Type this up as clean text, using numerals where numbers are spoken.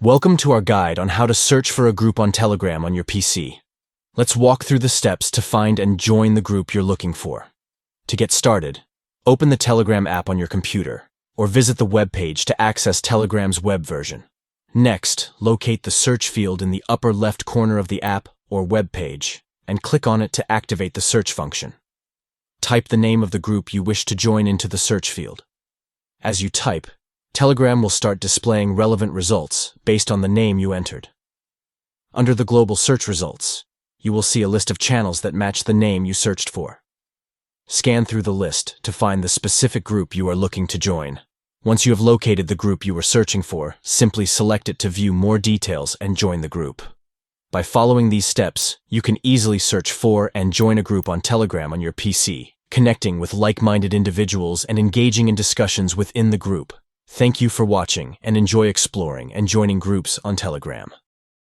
Welcome to our guide on how to search for a group on Telegram on your PC. Let's walk through the steps to find and join the group you're looking for. To get started, open the Telegram app on your computer, or visit the web page to access Telegram's web version. Next, locate the search field in the upper left corner of the app or web page, and click on it to activate the search function. Type the name of the group you wish to join into the search field. As you type, Telegram will start displaying relevant results based on the name you entered. Under the global search results, you will see a list of channels that match the name you searched for. Scan through the list to find the specific group you are looking to join. Once you have located the group you were searching for, simply select it to view more details and join the group. By following these steps, you can easily search for and join a group on Telegram on your PC, connecting with like-minded individuals and engaging in discussions within the group. Thank you for watching and enjoy exploring and joining groups on Telegram.